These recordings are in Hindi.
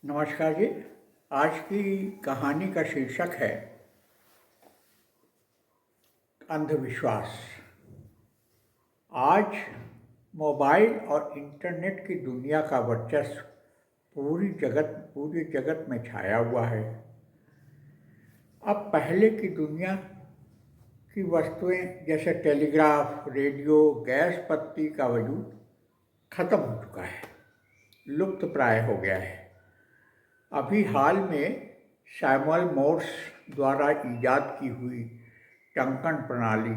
नमस्कार जी। आज की कहानी का शीर्षक है अंधविश्वास। आज मोबाइल और इंटरनेट की दुनिया का वर्चस्व पूरी जगत में छाया हुआ है। अब पहले की दुनिया की वस्तुएं जैसे टेलीग्राफ, रेडियो, गैस पत्ती का वजूद खत्म हो चुका है, लुप्त प्राय हो गया है। अभी हाल में सैमुअल मोर्स द्वारा इजाद की हुई टंकण प्रणाली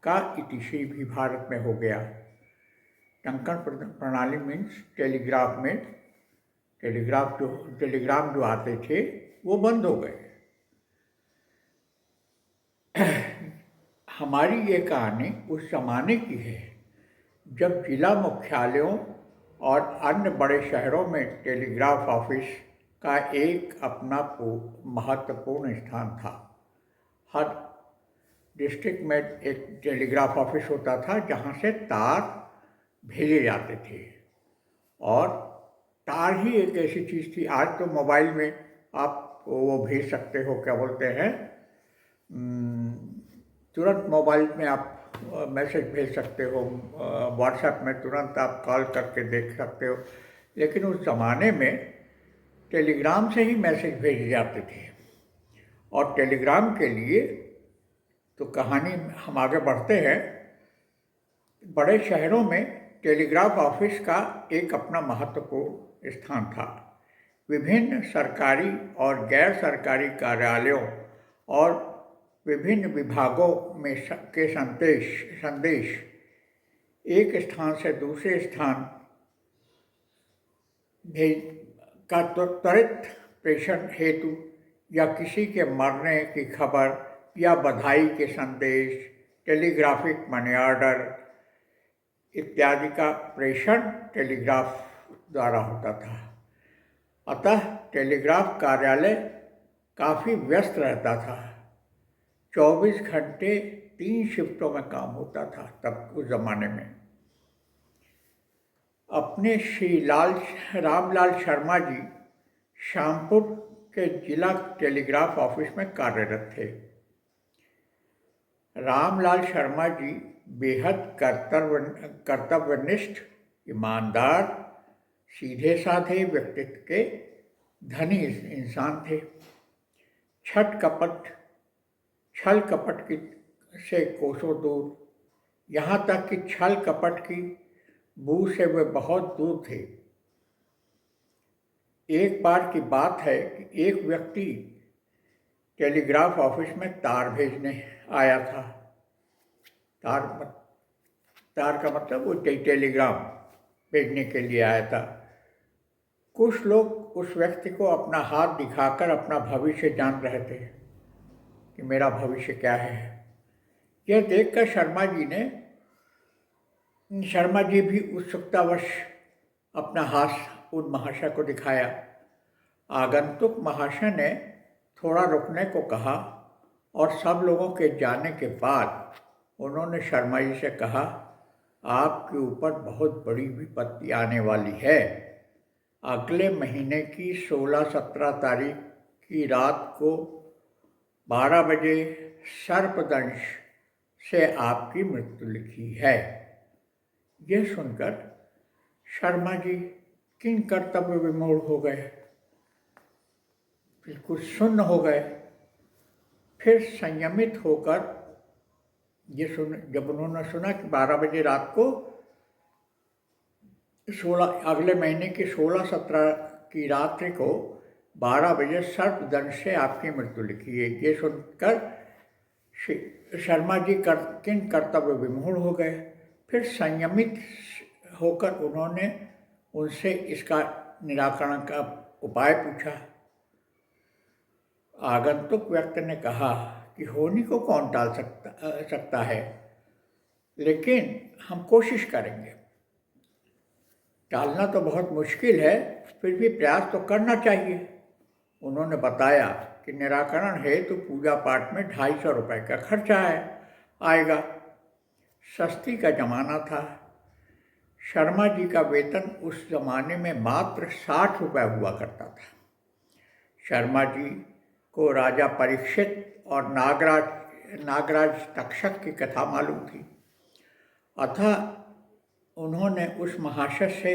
का इतिश्री भी भारत में हो गया। टंकण प्रणाली मीन्स टेलीग्राम जो आते थे वो बंद हो गए। हमारी ये कहानी उस जमाने की है जब जिला मुख्यालयों और अन्य बड़े शहरों में टेलीग्राफ ऑफिस का एक अपना महत्वपूर्ण स्थान था। हर डिस्ट्रिक्ट में एक टेलीग्राफ ऑफिस होता था जहाँ से तार भेजे जाते थे, और तार ही एक ऐसी चीज़ थी। आज तो मोबाइल में आप वो भेज सकते हो, क्या बोलते हैं, तुरंत मोबाइल में आप मैसेज भेज सकते हो, व्हाट्सएप में तुरंत आप कॉल करके देख सकते हो। लेकिन उस ज़माने में टेलीग्राम से ही मैसेज भेजे जाते थे, और टेलीग्राम के लिए तो कहानी हम आगे बढ़ते हैं। बड़े शहरों में टेलीग्राफ ऑफिस का एक अपना महत्वपूर्ण स्थान था। विभिन्न सरकारी और गैर सरकारी कार्यालयों और विभिन्न विभागों में के संदेश एक स्थान से दूसरे स्थान का त्वरित प्रेषण हेतु, या किसी के मरने की खबर या बधाई के संदेश, टेलीग्राफिक मनी ऑर्डर इत्यादि का प्रेषण टेलीग्राफ द्वारा होता था। अतः टेलीग्राफ कार्यालय काफ़ी व्यस्त रहता था। 24 घंटे 3 शिफ्टों में काम होता था तब उस ज़माने में। अपने श्री रामलाल शर्मा जी श्यामपुर के जिला टेलीग्राफ ऑफिस में कार्यरत थे। रामलाल शर्मा जी बेहद कर्तव्यनिष्ठ, ईमानदार, सीधे साधे व्यक्तित्व के धनी इंसान थे। छल कपट से कोसों दूर, यहाँ तक कि छल कपट की बू से वे बहुत दूर थे। एक बार की बात है कि एक व्यक्ति टेलीग्राफ ऑफिस में तार भेजने आया था। तार का मतलब वो टेलीग्राम भेजने के लिए आया था। कुछ लोग उस व्यक्ति को अपना हाथ दिखाकर अपना भविष्य जान रहे थे कि मेरा भविष्य क्या है। यह देखकर शर्मा जी भी उत्सुकतावश अपना हाथ उन महाशय को दिखाया। आगंतुक महाशय ने थोड़ा रुकने को कहा, और सब लोगों के जाने के बाद उन्होंने शर्मा जी से कहा, आपके ऊपर बहुत बड़ी विपत्ति आने वाली है। अगले महीने की 16-17 तारीख की रात को 12 बजे सर्पदंश से आपकी मृत्यु लिखी है। यह सुनकर शर्मा जी किन कर्तव्य विमूढ़ हो गए, बिल्कुल सुन्न हो गए। फिर संयमित होकर जब उन्होंने सुना कि 12 बजे रात को अगले महीने की 16-17 की रात्रि को 12 बजे सर्पदंश से आपकी मृत्यु लिखी है, ये सुनकर शर्मा जी किन कर्तव्य विमूढ़ हो गए। फिर संयमित होकर उन्होंने उनसे इसका निराकरण का उपाय पूछा। आगंतुक व्यक्ति ने कहा कि होनी को कौन टाल सकता है, लेकिन हम कोशिश करेंगे। टालना तो बहुत मुश्किल है, फिर भी प्रयास तो करना चाहिए। उन्होंने बताया कि निराकरण हेतु पूजा पाठ में 250 रुपये का खर्चा आएगा। सस्ती का जमाना था। शर्मा जी का वेतन उस जमाने में मात्र 60 रुपये हुआ करता था। शर्मा जी को राजा परीक्षित और नागराज तक्षक की कथा मालूम थी, अतः उन्होंने उस महाशय से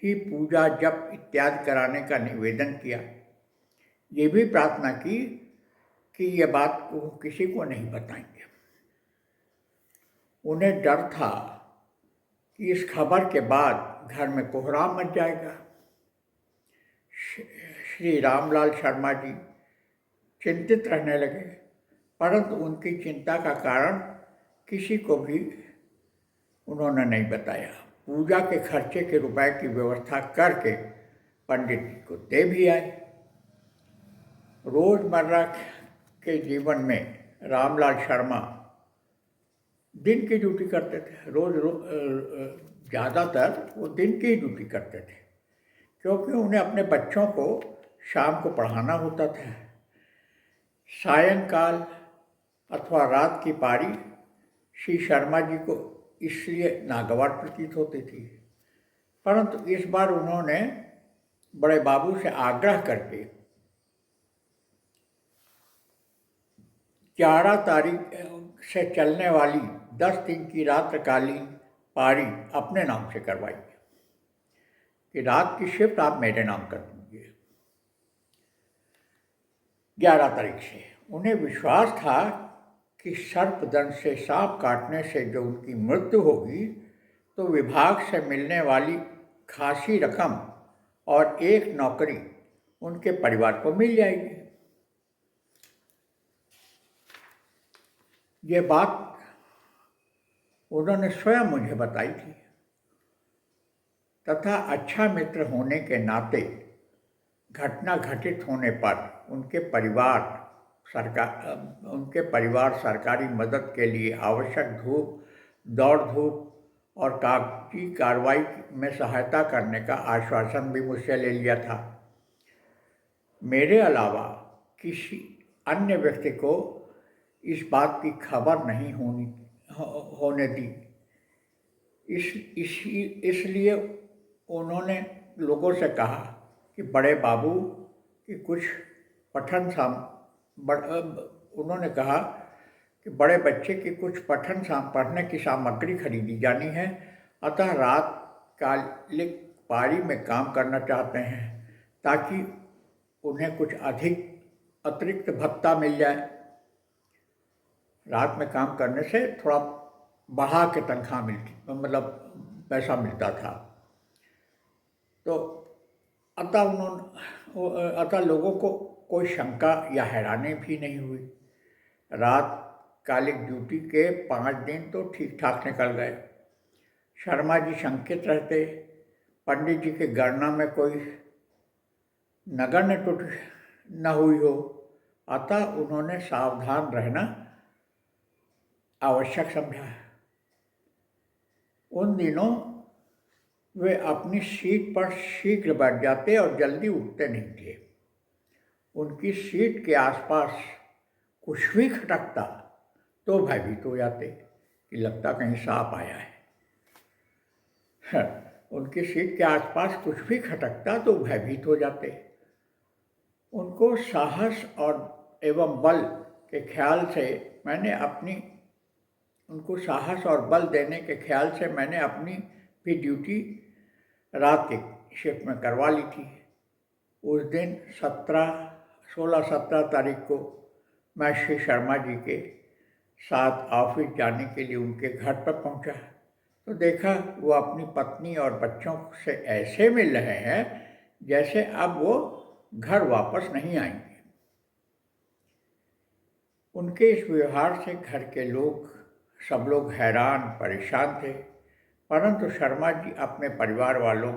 ही पूजा जप इत्यादि कराने का निवेदन किया। ये भी प्रार्थना की कि यह बात वो किसी को नहीं बताएंगे। उन्हें डर था कि इस खबर के बाद घर में कोहराम मच जाएगा। श्री रामलाल शर्मा जी चिंतित रहने लगे, परंतु उनकी चिंता का कारण किसी को भी उन्होंने नहीं बताया। पूजा के खर्चे के रुपए की व्यवस्था करके पंडित जी को दे भी आए। रोजमर्रा के जीवन में रामलाल शर्मा दिन की ड्यूटी करते थे। ज़्यादातर वो दिन की ही ड्यूटी करते थे, क्योंकि उन्हें अपने बच्चों को शाम को पढ़ाना होता था। सायंकाल अथवा रात की पारी श्री शर्मा जी को इसलिए नागवार प्रतीत होती थी, परंतु इस बार उन्होंने बड़े बाबू से आग्रह करके 11 तारीख से चलने वाली 10 दिन की रात्रकालीन पारी अपने नाम से करवाई कि रात की शिफ्ट आप मेरे नाम कर दीजिए। 11 तारीख से उन्हें विश्वास था कि सर्पदंश से सांप काटने से जो उनकी मृत्यु होगी, तो विभाग से मिलने वाली खासी रकम और एक नौकरी उनके परिवार को मिल जाएगी। ये बात उन्होंने स्वयं मुझे बताई थी, तथा अच्छा मित्र होने के नाते घटना घटित होने पर उनके परिवार सरकारी मदद के लिए आवश्यक दौड़ धूप और कागजी कार्रवाई में सहायता करने का आश्वासन भी मुझसे ले लिया था। मेरे अलावा किसी अन्य व्यक्ति को इस बात की खबर नहीं होने दी। इसलिए उन्होंने लोगों से कहा कि बड़े बाबू की कुछ उन्होंने कहा कि बड़े बच्चे की कुछ पढ़ने की सामग्री खरीदी जानी है, अतः रात कालिक पारी में काम करना चाहते हैं ताकि उन्हें कुछ अतिरिक्त भत्ता मिल जाए। रात में काम करने से थोड़ा बढ़ा के तनख्वाह मिलती, मतलब पैसा मिलता था। तो अतः लोगों को कोई शंका या हैरानी भी नहीं हुई। रात कालिक ड्यूटी के 5 दिन तो ठीक ठाक निकल गए। शर्मा जी शंकित रहते पंडित जी के गणना में कोई नगण्य त्रुटि न हुई हो, अतः उन्होंने सावधान रहना आवश्यक समझा। उन दिनों वे अपनी सीट पर शीघ्र बैठ जाते और जल्दी उठते नहीं थे। उनकी सीट के आसपास कुछ भी खटकता तो भयभीत हो जाते कि लगता कहीं सांप आया है। उनकी सीट के आसपास कुछ भी खटकता तो भयभीत हो जाते। उनको साहस और एवं बल के ख्याल से उनको साहस और बल देने के ख्याल से मैंने अपनी भी ड्यूटी रात के शिफ्ट में करवा ली थी। उस दिन 16-17 तारीख को मैं श्री शर्मा जी के साथ ऑफिस जाने के लिए उनके घर पर पहुंचा, तो देखा वो अपनी पत्नी और बच्चों से ऐसे मिल रहे हैं जैसे अब वो घर वापस नहीं आएंगे। उनके इस व्यवहार से घर के सब लोग हैरान परेशान थे, परंतु शर्मा जी अपने परिवार वालों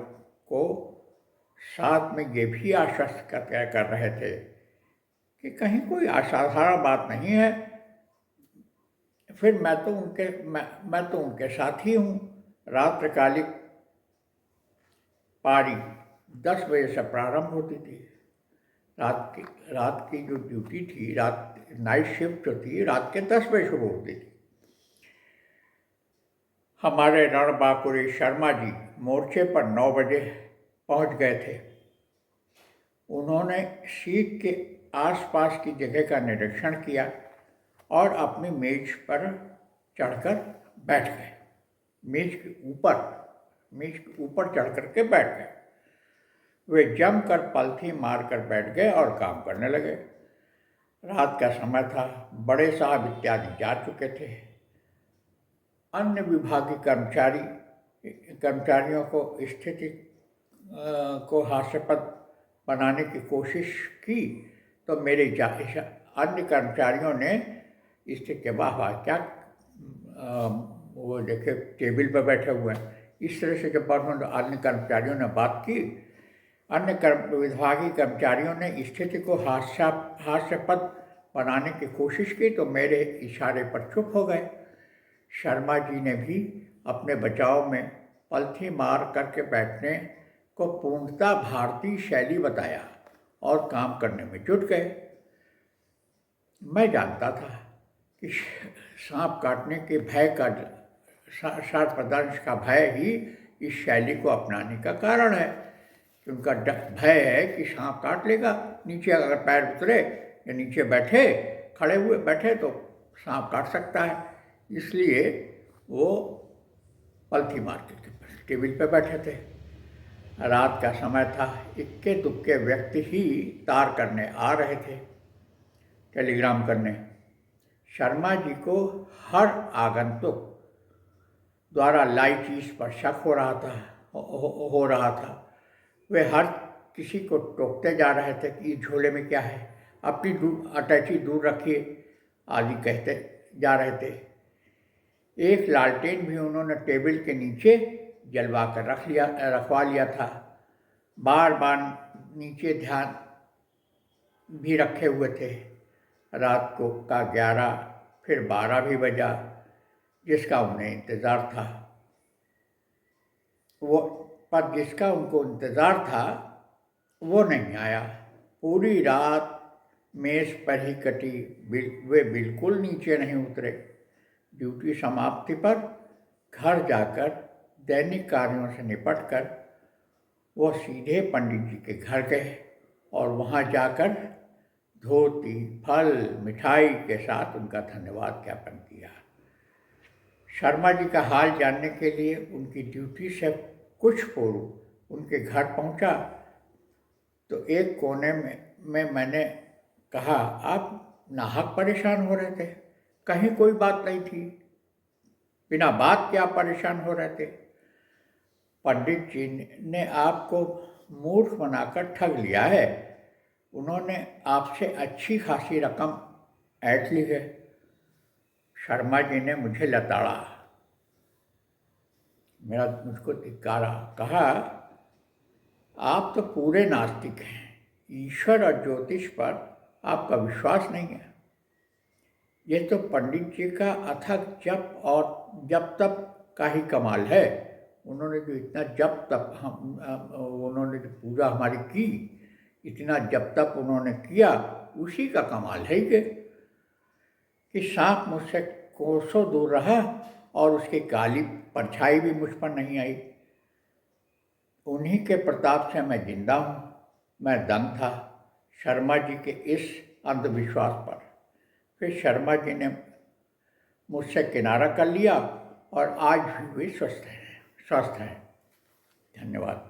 को साथ में ये भी आश्वस्त कर रहे थे कि कहीं कोई असाधारण बात नहीं है। फिर मैं तो उनके साथ ही हूँ। रात्रकालिक पारी 10 बजे से प्रारंभ होती थी। रात की जो ड्यूटी थी, नाइट शिफ्ट जो थी, रात के 10 बजे शुरू होती थी। हमारे रणबांकुरे शर्मा जी मोर्चे पर 9 बजे पहुंच गए थे। उन्होंने सीट के आसपास की जगह का निरीक्षण किया और अपनी मेज पर चढ़कर बैठ गए। मेज के ऊपर चढ़ कर के बैठ गए। वे जमकर पलथी मारकर बैठ गए और काम करने लगे। रात का समय था, बड़े साहब इत्यादि जा चुके थे। अन्य विभागीय कर्मचारियों को स्थिति को हास्यास्पद बनाने की कोशिश की तो मेरे अन्य कर्मचारियों ने स्थिति के वाह वाह क्या वो देखे टेबल पर बैठे हुए हैं, इस तरह से जब अन्य कर्मचारियों ने बात की, अन्य विभागीय कर्मचारियों ने स्थिति को हास्यास्पद बनाने की कोशिश की तो मेरे इशारे पर चुप हो गए। शर्मा जी ने भी अपने बचाव में पलथी मार करके बैठने को पूर्णतः भारतीय शैली बताया और काम करने में जुट गए। मैं जानता था कि सांप काटने के भय का सर्पदंश का भय ही इस शैली को अपनाने का कारण है कि उनका भय है कि सांप काट लेगा। नीचे अगर पैर उतरे या नीचे खड़े हुए बैठे तो सांप काट सकता है, इसलिए वो पलथी मार के टेबल पे बैठे थे। रात का समय था, इक्के दुक्के व्यक्ति ही तार करने आ रहे थे, टेलीग्राम करने। शर्मा जी को हर आगंतुक द्वारा लाई चीज पर शक हो रहा था। वे हर किसी को टोकते जा रहे थे कि इस झोले में क्या है, अपनी अटैची दूर रखिए आदि कहते जा रहे थे। एक लालटेन भी उन्होंने टेबल के नीचे जलवा कर रखवा लिया था। बार बार नीचे ध्यान भी रखे हुए थे। रात को का 11 फिर 12 भी बजा, जिसका उन्हें इंतज़ार था जिसका उनको इंतज़ार था वो नहीं आया। पूरी रात मेज पर ही कटी। वे बिल्कुल नीचे नहीं उतरे। ड्यूटी समाप्ति पर घर जाकर दैनिक कार्यों से निपटकर वो सीधे पंडित जी के घर गए और वहाँ जाकर धोती, फल, मिठाई के साथ उनका धन्यवाद ज्ञापन किया। शर्मा जी का हाल जानने के लिए उनकी ड्यूटी से कुछ पूर्व उनके घर पहुंचा तो एक कोने में मैंने कहा, आप नाहक परेशान हो रहे थे, कहीं कोई बात नहीं थी, बिना बात क्या परेशान हो रहे थे। पंडित जी ने आपको मूर्ख बनाकर ठग लिया है। उन्होंने आपसे अच्छी खासी रकम ऐंठ ली है। शर्मा जी ने मुझे लताड़ा, मुझको धिक्कारा, कहा, आप तो पूरे नास्तिक हैं, ईश्वर और ज्योतिष पर आपका विश्वास नहीं है। ये तो पंडित जी का अथक जप और जप तप का ही कमाल है। उन्होंने जो इतना जप तप उन्होंने जो पूजा हमारी की, इतना जप तप उन्होंने किया, उसी का कमाल है ये कि सांप मुझसे कोसों दूर रहा और उसकी काली परछाई भी मुझ पर नहीं आई। उन्हीं के प्रताप से मैं जिंदा हूँ। मैं दंग था शर्मा जी के इस अंधविश्वास पर। फिर शर्मा जी ने मुझसे किनारा कर लिया और आज भी वे स्वस्थ हैं। धन्यवाद।